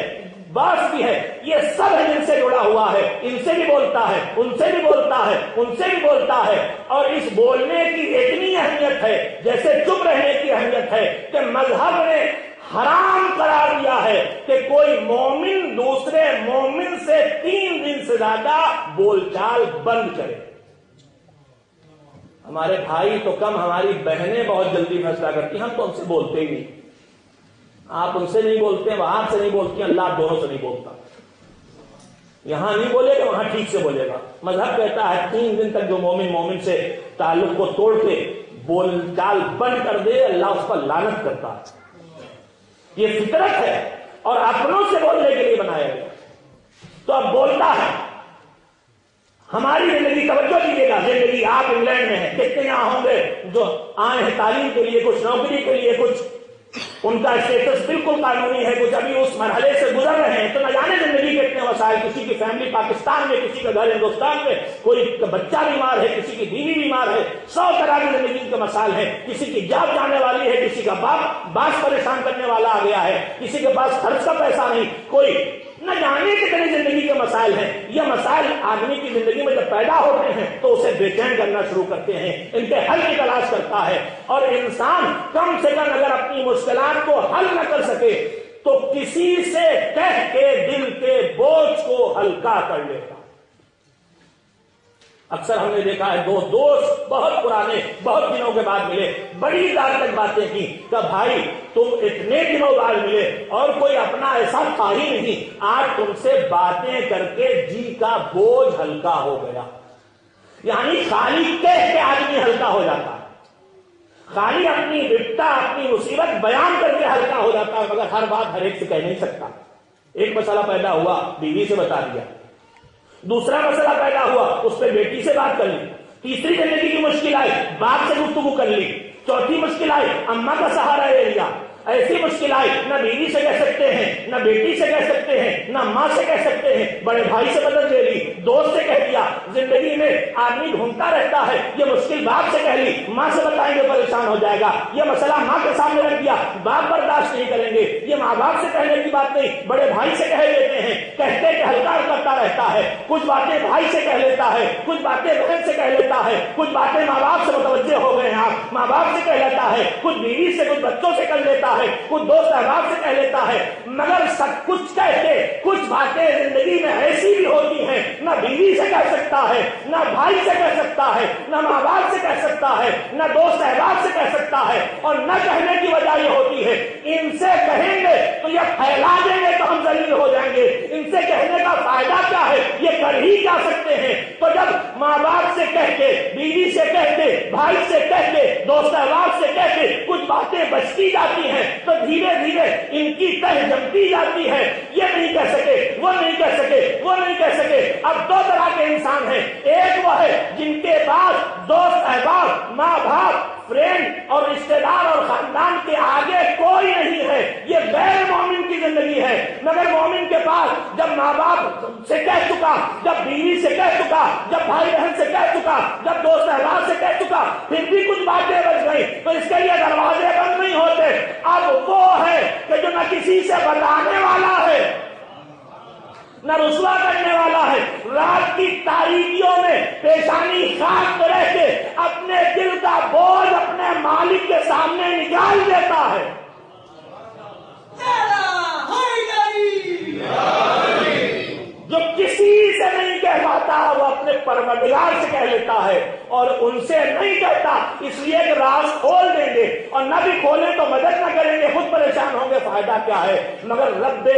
باس بھی ہے. یہ سب ہے جن سے جڑا ہوا ہے. ان سے بھی بولتا ہے, ان سے بھی بولتا ہے, ان سے بھی بولتا ہے. اور اس بولنے کی اتنی اہمیت ہے جیسے چپ رہنے کی اہمیت ہے کہ مذہب نے حرام قرار دیا ہے کہ کوئی مومن دوسرے مومن سے 3 دن سے زیادہ بول چال بند کرے. ہمارے بھائی تو کم, ہماری بہنیں بہت جلدی فیصلہ کرتی, ہم تو ان سے بولتے ہی نہیں. آپ ان سے نہیں بولتے ہیں، وہاں سے نہیں بولتی ہیں، اللہ آپ دونوں سے نہیں بولتا. یہاں نہیں بولے گا وہاں ٹھیک سے بولے گا. مذہب کہتا ہے 3 دن تک جو مومن سے تعلق کو توڑ کے بول چال بند کر دے اللہ اس پر لعنت کرتا ہے. یہ فطرت ہے اور اپنوں سے بولنے کے لیے بنایا گیا. تو اب بولتا ہے ہماری زندگی، توجہ دیجیے گا، زندگی آپ انگلینڈ میں ہیں، کتنے یہاں ہوں گے جو آئے ہیں تعلیم کے لیے، کچھ نوکری کے لیے، کچھ ان کا اسٹیٹس بالکل قانونی ہے، کچھ ابھی اس مرحلے سے گزر رہے ہیں. تو نہ جانے زندگی کے اتنے مسائل، کسی کی فیملی پاکستان میں، کسی کا گھر ہندوستان میں، کوئی بچہ بیمار ہے، کسی کی بیوی بیمار ہے، 100 طرح کی زندگی کے مسائل ہیں. کسی کی جاب جانے والی ہے، کسی کا باپ پریشان کرنے والا آ گیا ہے، کسی کے پاس خرچ کا پیسہ نہیں، کوئی نہ جانے کتنے زندگی کے مسائل ہیں. یہ مسائل آدمی کی زندگی میں جب پیدا ہوتے ہیں تو اسے بے چین کرنا شروع کرتے ہیں، ان کے حل کی تلاش کرتا ہے. اور انسان کم سے کم اگر اپنی مشکلات کو حل نہ کر سکے تو کسی سے کہہ کے دل کے بوجھ کو ہلکا کر لیتا. اکثر ہم نے دیکھا ہے 2 دوست بہت پرانے، بہت دنوں کے بعد ملے، بڑی دیر تک باتیں کی کہ بھائی تم اتنے دنوں بعد ملے اور کوئی اپنا ایسا تھا ہی نہیں، آج تم سے باتیں کر کے جی کا بوجھ ہلکا ہو گیا. یعنی خالی کہہ کے آدمی ہلکا ہو جاتا ہے، خالی اپنی بپتا اپنی مصیبت بیان کر کے ہلکا ہو جاتا ہے، مگر ہر بات ہر ایک سے کہہ نہیں سکتا. ایک مسئلہ پیدا ہوا بیوی سے بتا دیا، دوسرا مسئلہ پیدا ہوا اس پہ بیٹی سے بات کر لی، تیسری زندگی کی مشکل آئی باپ سے گفتگو کر لی، چوتھی مشکل آئی اماں کا سہارا لے لیا، ایسی مشکل آئی نہ بیوی سے کہہ سکتے ہیں، نہ بیٹی سے کہہ سکتے ہیں، نہ ماں سے کہہ سکتے ہیں، بڑے بھائی سے مدد لے لی، دوست سے کہہ دیا. زندگی میں آدمی ڈھونڈتا رہتا ہے، یہ مشکل باپ سے کہہ لی، ماں سے بتائیں گے پریشان ہو جائے گا، یہ مسئلہ ماں کے سامنے رکھ دیا باپ برداشت نہیں کریں گے، یہ ماں باپ سے کہنے کی بات نہیں، بڑے بھائی سے کہہ لیتے ہیں، کہتے کہ ہلکا کرتا رہتا ہے. کچھ باتیں بھائی سے کہہ لیتا ہے، کچھ باتیں بہن سے کہہ لیتا ہے، کچھ باتیں ماں باپ سے متوجہ ہو گئے ہیں آپ، ماں باپ سے کہہ لیتا ہے، کچھ بیوی سے، کچھ بچوں سے کر لیتا ہے، کچھ دوست احباب سے کہہ لیتا ہے. مگر سب کچھ کہتے کچھ باتیں زندگی میں ایسی بھی ہوتی ہیں نہ بیوی سے کہہ سکتا ہے، نہ بھائی سے کہہ سکتا ہے، نہ ماں باپ سے کہہ سکتا ہے، نہ دوست احباب سے کہہ سکتا ہے. اور نہ کہنے کی وجہ یہ ہوتی ہے ان سے کہیں گے تو یہ پھیلا دیں گے تو ہم ذلیل ہو جائیں گے، ان سے کہنے کا فائدہ کیا ہے، یہ کر ہی کیا سکتے ہیں. تو جب ماں باپ سے کہہ کے، بیوی سے کہہ کے، بھائی سے کہہ کے، دوست احباب سے کہہ کے کچھ باتیں بچتی جاتی ہیں تو دھیرے دھیرے ان کی تہ جمتی جاتی ہے. یہ نہیں کہہ سکے، وہ نہیں کہہ سکے، وہ نہیں کہہ سکے. اب 2 طرح کے انسان ہیں، ایک وہ ہے جن کے پاس دوست احباب، ماں باپ، فرینڈ اور رشتے دار اور خاندان کے آگے کوئی نہیں ہے، یہ غیر مومن کی زندگی ہے. مگر مومن کے پاس جب ماں باپ سے کہہ چکا، جب بیوی سے کہہ چکا، جب بھائی بہن سے کہہ چکا، جب دوست احباب سے کہہ چکا، پھر بھی کچھ باتیں بچ گئی تو اس کے لیے دروازے بند نہیں ہوتے. اب وہ ہے کہ جو نہ کسی سے بتانے والا ہے نہ رسوا کرنے والا ہے، رات کی تاریکیوں میں پیشانی خاک پہ رہ کے اپنے دل کا بوجھ اپنے مالک کے سامنے نکال دیتا ہے. جو کسی سے نہیں کہہ پاتا وہ اپنے پروردگار سے کہہ لیتا ہے، اور ان سے نہیں کہتا اس لیے کہ راز کھول دیں گے، اور نہ بھی کھولیں تو مدد نہ کریں گے، خود پریشان ہوں گے، فائدہ کیا ہے. مگر رب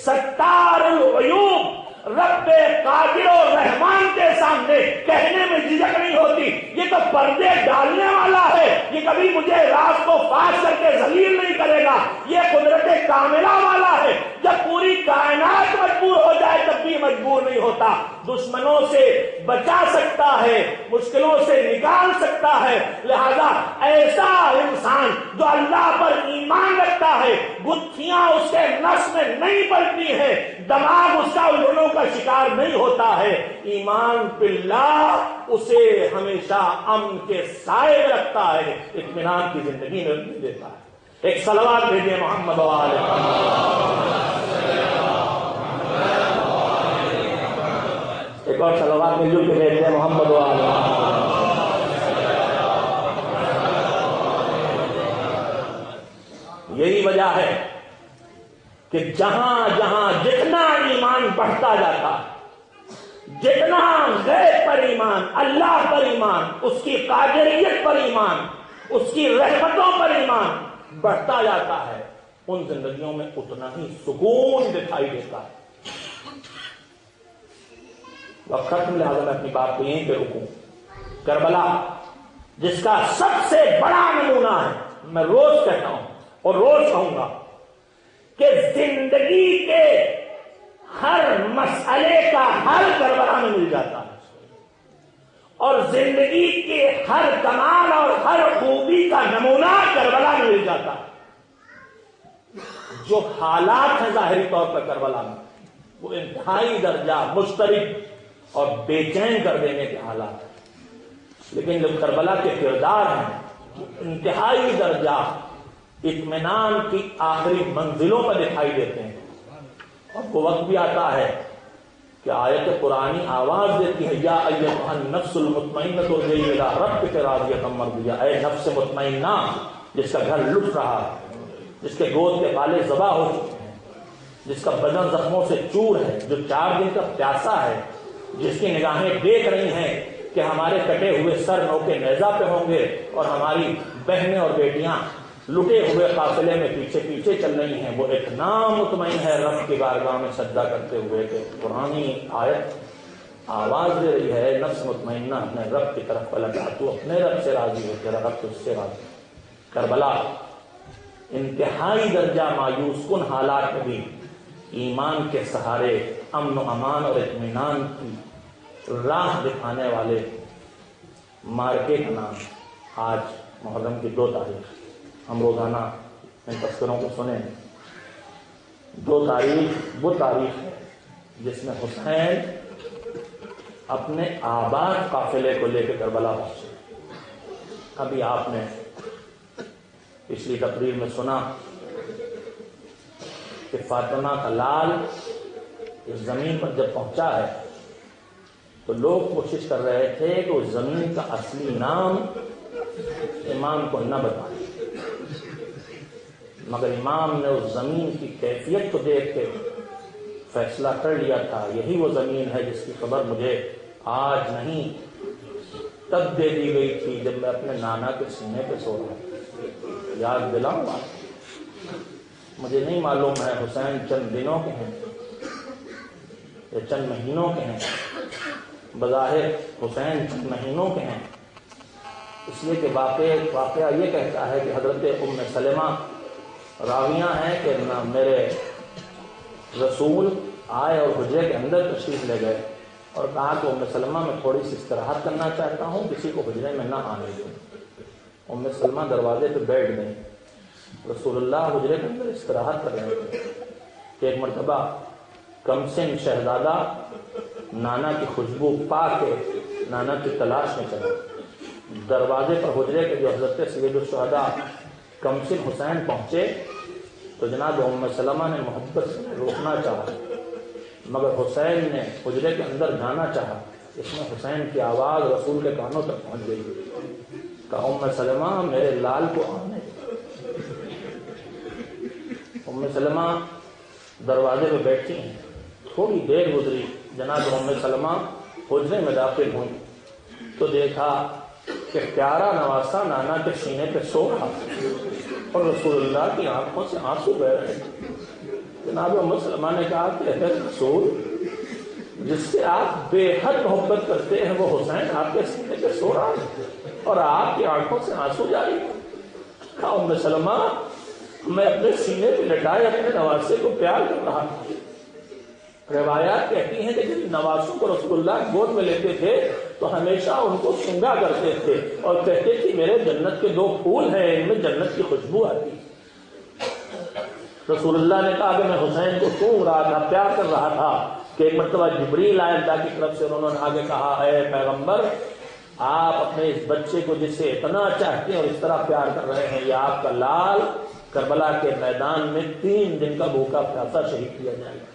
ستار العیوب، رب قادر و رحمان کے سامنے کہنے میں جھجک نہیں ہوتی. یہ تو پردے ڈالنے والا ہے، یہ کبھی مجھے راز کو فاش کر کے ذلیل نہیں کرے گا. یہ قدرت کاملہ والا ہے، جب پوری کائنات مجبور ہو جائے تب بھی مجبور نہیں ہوتا. دشمنوں سے بچا سکتا ہے، مشکلوں سے نکال سکتا ہے. لہذا ایسا انسان جو اللہ پر ایمان رکھتا ہے، گتھیاں اس کے نس میں نہیں پڑتی ہیں، دماغ اس کا الجھنوں کا شکار نہیں ہوتا ہے. ایمان باللہ اسے ہمیشہ امن کے سائے میں رکھتا ہے، اطمینان کی زندگی میں دیتا ہے. ایک صلوات بھیجیے محمد و آل محمد. ایک اور صلوات مل جل کے بھیجتے ہیں محمد و آل محمد. یہی وجہ ہے کہ جہاں جہاں جتنا ایمان بڑھتا جاتا، جتنا غیب پر ایمان، اللہ پر ایمان، اس کی قادریت پر ایمان، اس کی رحمتوں پر ایمان بڑھتا جاتا ہے، ان زندگیوں میں اتنا ہی سکون دکھائی دیتا ہے۔ وقت ختم، لہٰذا میں اپنی بات کو یہیں پہ رکوں۔ کربلا جس کا سب سے بڑا نمونہ ہے، میں روز کہتا ہوں اور روز کہوں گا کہ زندگی کے ہر مسئلے کا حل کربلا میں مل جاتا ہے، اور زندگی کے ہر کمال اور ہر خوبی کا نمونہ کربلا میں مل جاتا ہے۔ جو حالات ہیں ظاہری طور پر کربلا میں، وہ انتہائی درجہ مضطرب اور بے چین کر دینے کے حالات ہیں، لیکن جو کربلا کے کردار ہیں وہ انتہائی درجہ اطمینان کی آخری منزلوں پر دکھائی دیتے ہیں۔ اور وہ وقت بھی آتا ہے کہ آیت قرآنی آواز دیتی ہے، یا ایھا النفس المطمئنہ ارجعی الی ربک راضیۃ مرضیہ، اے نفس مطمئنہ جس کا گھر لٹ رہا ہے، جس کے گود کے بالے ذبح ہو چکے ہیں، جس کا بدن زخموں سے چور ہے، جو 4 دن کا پیاسا ہے، جس کی نگاہیں دیکھ رہی ہیں کہ ہمارے کٹے ہوئے سر نوکے نیزہ پہ ہوں گے اور ہماری بہنیں اور بیٹیاں لٹے ہوئے قافلے میں پیچھے پیچھے چل رہی ہیں، وہ اتنا مطمئن ہے رب کی بارگاہ میں سجدہ کرتے ہوئے کہ قرآنی آیت آواز دے رہی ہے، نفس مطمئنہ اپنے رب کی طرف پلٹا، تو اپنے رب سے راضی ہو، تیرا رب تجھ سے راضی۔ کربلا انتہائی درجہ مایوس کن حالات میں بھی ایمان کے سہارے امن و امان اور اطمینان کی راہ دکھانے والے مارکے کا نام آج محرم کی 2 تاریخ، ہم روزانہ ان تذکروں کو سنیں۔ 2 تاریخ وہ تاریخ ہے جس میں حسین اپنے آباد قافلے کو لے کے کربلا پہنچے۔ ابھی آپ نے پچھلی تقریر میں سنا کہ فاطمہ کا لال اس زمین پر جب پہنچا ہے تو لوگ کوشش کر رہے تھے کہ اس زمین کا اصلی نام امام کو نہ بتائیں، مگر امام نے اس زمین کی کیفیت کو دیکھ کے فیصلہ کر لیا تھا، یہی وہ زمین ہے جس کی خبر مجھے آج نہیں تب دے دی گئی تھی جب میں اپنے نانا کے سینے پہ سو رہا تھا۔ یاد دلاؤں گا، مجھے نہیں معلوم ہے حسین چند دنوں کے ہیں یا چند مہینوں کے ہیں، بظاہر حسین چند مہینوں کے ہیں، اس لیے کہ واقعہ یہ کہتا ہے کہ حضرت ام سلمہ راویاں ہیں کہ میرے رسول آئے اور حجرے کے اندر تشریف لے گئے اور کہا کہ ام سلمہ میں تھوڑی سی استراحت کرنا چاہتا ہوں، کسی کو حجرے میں نہ آنے دوں۔ ام سلمہ دروازے پہ بیٹھ گئی، رسول اللہ حجرے کے اندر استراحت کر رہے تھے کہ ایک مرتبہ کمسن شہزادہ نانا کی خوشبو پا کے نانا کی تلاش میں چلا۔ دروازے پر حجرے کے جو حضرت سید الشہداء کمسن حسین پہنچے تو جناب ام سلمہ نے محبت سے روکنا چاہا، مگر حسین نے حجرے کے اندر جانا چاہا، اس میں حسین کی آواز رسول کے کانوں تک پہنچ گئی۔ کہا ام سلمہ میرے لال کو آنے۔ ام سلمہ دروازے پہ بیٹھی ہیں، تھوڑی دیر گزری، جناب ام سلمہ حجرے میں داخل ہوئی تو دیکھا کہ پیارا نواسا نانا کے سینے پہ سو رہا اور رسول اللہ کی آنکھوں سے آنسو بہ رہے۔ جناب ام سلمہ نے کہا کہ اے رسول، جس سے آپ بے حد محبت کرتے ہیں وہ حسین آپ کے سینے پہ سو رہا ہے اور آپ کی آنکھوں سے آنسو جاری۔ کہا ام سلمہ میں اپنے سینے پہ لٹائے اپنے نواسے کو پیار کر رہا تھا۔ روایات کہتی ہیں کہ جن نواسوں کو رسول اللہ گود میں لیتے تھے تو ہمیشہ ان کو سنگا کرتے تھے اور کہتے تھے میرے جنت کے 2 پھول ہیں، ان میں جنت کی خوشبو آتی۔ رسول اللہ نے کہا کہ میں حسین کو سونگ رہا تھا، پیار کر رہا تھا کہ ایک مرتبہ جبریل آئے اللہ کی طرف سے، انہوں نے آگے کہا اے پیغمبر، آپ اپنے اس بچے کو جس سے اتنا چاہتے ہیں اور اس طرح پیار کر رہے ہیں، یہ آپ کا لال کربلا کے میدان میں 3 دن کا بھوکا پیاسا شہید کیا جائے گا۔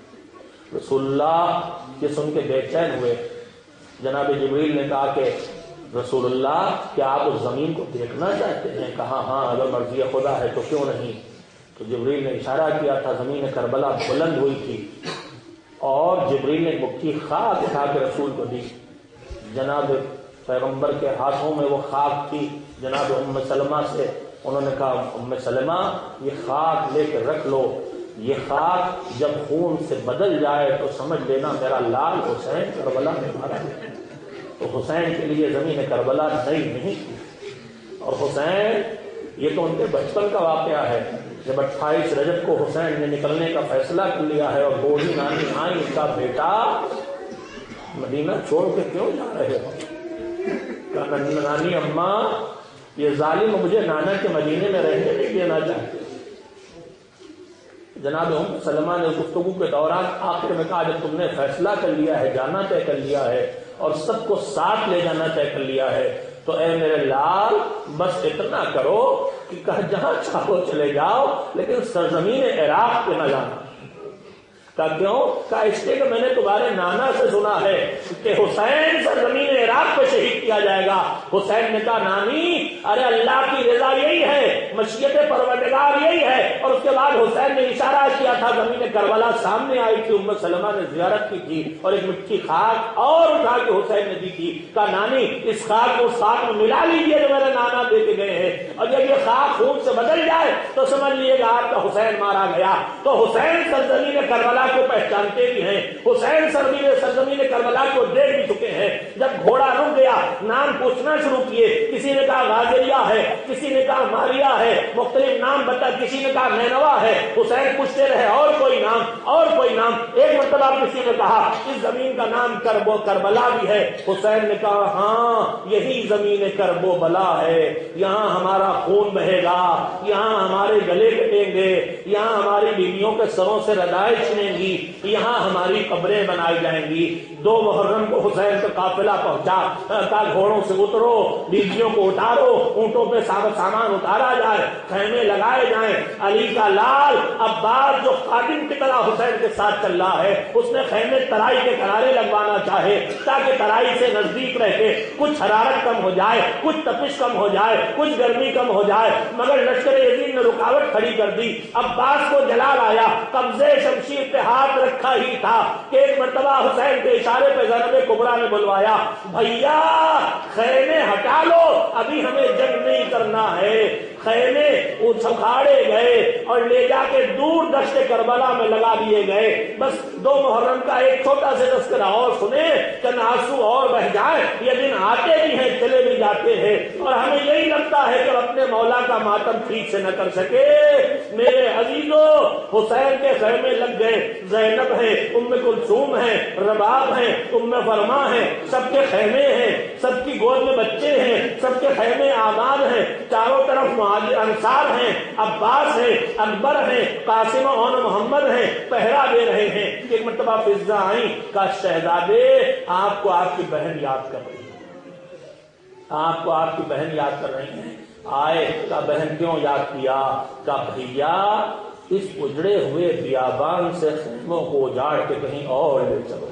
رسول اللہ یہ سن کے بے چین ہوئے۔ جناب جبریل نے کہا کہ رسول اللہ کیا آپ اس زمین کو دیکھنا چاہتے ہیں؟ کہا ہاں، اگر مرضی خدا ہے تو کیوں نہیں۔ تو جبریل نے اشارہ کیا تھا، زمین کربلا بلند ہوئی تھی اور جبریل نے مٹھی خاک اٹھا کے رسول کو دی۔ جناب پیغمبر کے ہاتھوں میں وہ خاک تھی، جناب ام سلمہ سے انہوں نے کہا ام سلمہ یہ خاک لے کے رکھ لو، یہ خاک جب خون سے بدل جائے تو سمجھ لینا میرا لال حسین کربلا میں مارا ہے۔ تو حسین کے لیے زمین کربلا نئی نہیں تھی، اور حسین یہ تو ان کے بچپن کا واقعہ ہے۔ جب 28 رجب کو حسین نے نکلنے کا فیصلہ کر لیا ہے اور بوڑھی نانی آئی، ان کا بیٹا مدینہ چھوڑ کے کیوں جا رہے ہو؟ کہا نانی اماں یہ ظالم مجھے نانا کے مدینے میں رہنے نہیں دینا چاہتے۔ جناب ام سلمہ نے گفتگو کے دوران آخر میں کہا جب تم نے فیصلہ کر لیا ہے، جانا طے کر لیا ہے اور سب کو ساتھ لے جانا طے کر لیا ہے، تو اے میرے لال بس اتنا کرو کہ جہاں چاہو چلے جاؤ لیکن سرزمین عراق پہ نہ جانا۔ کہا کیوں؟ کہا اس لیے کہ میں نے تمہارے نانا سے سنا ہے کہ حسین سرزمین عراق پہ شہید کیا جائے گا۔ حسین نے کہا نانی ارے اللہ کی رضا یہی ہے، مشیت پروردگار یہی ہے۔ اور اس کے بعد حسین نے اشارہ کیا تھا، زمین کربلا سامنے آئی تھی، ام سلمہ نے زیارت کی تھی اور ایک مٹھی خاک اور اٹھا کے حسین نے دی تھی۔ کہا نانی اس خاک کو اس خاک میں ملا لیجیے جو میرے نانا دے کے گئے ہیں، اور جب یہ خاک خون سے بدل جائے تو سمجھ لیے گا آپ کا حسین مارا گیا۔ تو حسین سرزمین کربلا کو پہچانتے بھی ہیں، حسین سرزمین کربلا کو دیکھ بھی چکے ہیں۔ جب گھوڑا رک گیا نام پوچھنا شروع کیے، کسی نے کہا غازیہ ہے، کسی نے کہا ماریا ہے، مختلف نام بتا، کسی نے کہا نینوا ہے۔ حسین پوچھتے رہے اور کوئی نام اور کوئی نام۔ ایک مرتبہ کسی نے کہا اس زمین کا نام کربلا بھی ہے۔ حسین نے کہا ہاں یہی زمین کرب و بلا ہے، یہاں ہمارا خون بہے گا، یہاں ہمارے گلے کٹیں گے، یہاں ہماری بیویوں کے سروں سے ردائیں چھنیں گی، یہاں ہماری قبریں بنائی جائیں گی۔ 2 محرم کو حسین کا قافلہ پہنچا، کہا گھوڑوں سے اترو، بیویوں کو اتارو، اونٹوں پہ سامان اتارا جائے، خیمے لگائے جائیں۔ علی کا لال عباس جو خادم کی طرح حسین کے ساتھ چل رہا ہے، اس نے خیمے ترائی کے کنارے لگوانا چاہے تاکہ ترائی سے نزدیک رہ کے کچھ حرارت کم ہو جائے، کچھ تپش کم ہو جائے، کچھ گرمی کم ہو جائے، مگر لشکر یزید نے رکاوٹ کھڑی کر دی۔ عباس کو جلال آیا، قبضے شمشیر پہ ہاتھ رکھا ہی تھا کہ ایک مرتبہ حسین کے اشارے پہ زینب کبریٰ نے بلوایا، بھیا خیمے ہٹا لو، ابھی ہمیں جنگ نہیں کرنا ہے۔ خیمے اچھاڑے گئے اور لے جا کے دور دشت کربلا میں لگا دیے گئے۔ بس 2 محرم کا ایک چھوٹا سے تذکرہ اور سنیں، چند آنسو اور بہ جائیں۔ یہ دن آتے بھی ہیں چلے بھی جاتے ہیں، اور ہمیں یہی لگتا ہے کہ اپنے مولا کا ماتم ٹھیک سے نہ کر سکے۔ میرے عزیزو حسین کے خیمے لگ گئے، زینب ہے، ام کلثوم ہے، رباب ہے، ام فرما ہے، سب کے خیمے ہیں، سب کی گود میں بچے ہیں، سب کے خیمے آباد ہیں، چاروں طرف انصار ہیں، عباس ہیں، اکبر ہیں، قاسم اور محمد ہیں، پہرا دے رہے ہیں۔ ایک مرتبہ فضا آئی، کا شہزادے آپ کو آپ کی بہن یاد کر رہی ہے، آپ کو آپ کی بہن یاد کر رہی ہیں۔ آئے کا بہن کیوں یاد کیا؟ کا بھیا اس اجڑے ہوئے بیابان سے خیموں کو اجاڑ کے کہیں اور لے چلو،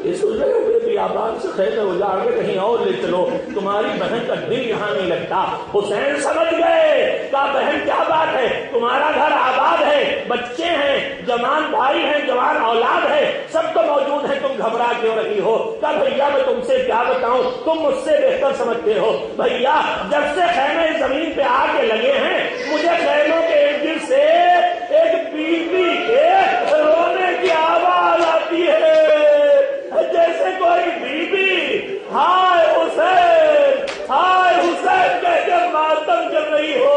اس اجڑے ہوئے بیابان سے خیمے اجاڑ کے کہیں اور لے چلو، تمہاری بہن کا دل یہاں نہیں لگتا۔ حسین سمجھ گئے، کہا بہن کیا بات ہے، تمہارا گھر آباد ہے، بچے ہیں، جوان بھائی ہیں، جوان اولاد ہے، سب تو موجود ہیں، تم گھبرا کیوں رہی ہو؟ کہا بھیا میں تم سے کیا بتاؤں، تم مجھ سے بہتر سمجھتے ہو۔ بھیا جب سے خیمے زمین پہ آ کے لگے ہیں، مجھے خیموں کے ارد گرد سے ایک بیوی کے رونے کی آواز آتی ہے، جیسے کوئی بیوی ہائے حسین کہہ کے ماتم کر رہی ہو۔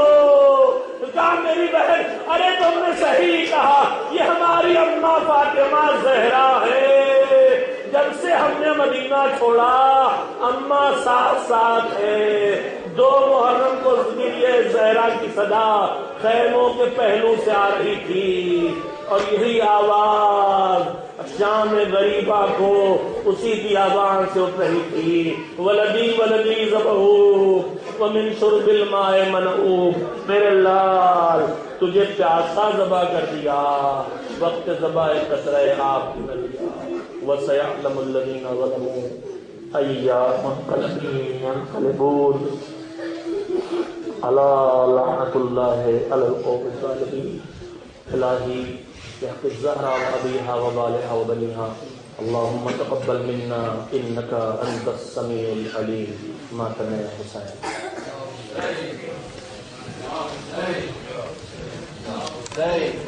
کہا میری بہن ارے تم نے صحیح کہا، یہ ہماری اماں فاطمہ زہرا ہے، جب سے ہم نے مدینہ چھوڑا اماں ساتھ ساتھ ہے۔ 2 محرم کو ذکریہ زہرا کی صدا خیموں کے پہلو سے آ رہی تھی، اور یہی آواز شام غریبہ کو اسی بیابان سے اٹھ رہی تھی، ولدی ولدی ذبحوک ومن شرب الماء منعوک۔ میرے لال تجھے پیاسا ذبح کر دیا، وقت ذبح قطرہ آب کی نہ دیا۔ وَسَيَعْلَمُ الَّذِينَ ظَلَمُوا أَيَّ مُنقَلَبٍ يَنقَلِبُونَ۔ أَلَا لَعْنَةُ اللَّهِ عَلَى الْقَوْمِ الظَّالِمِينَ۔ الہی بحق الزہرا وابیہا وبالہا وبنیہا اللہم تقبل منا انکا انت السمیع العلیم۔ ماتم حسین۔ Say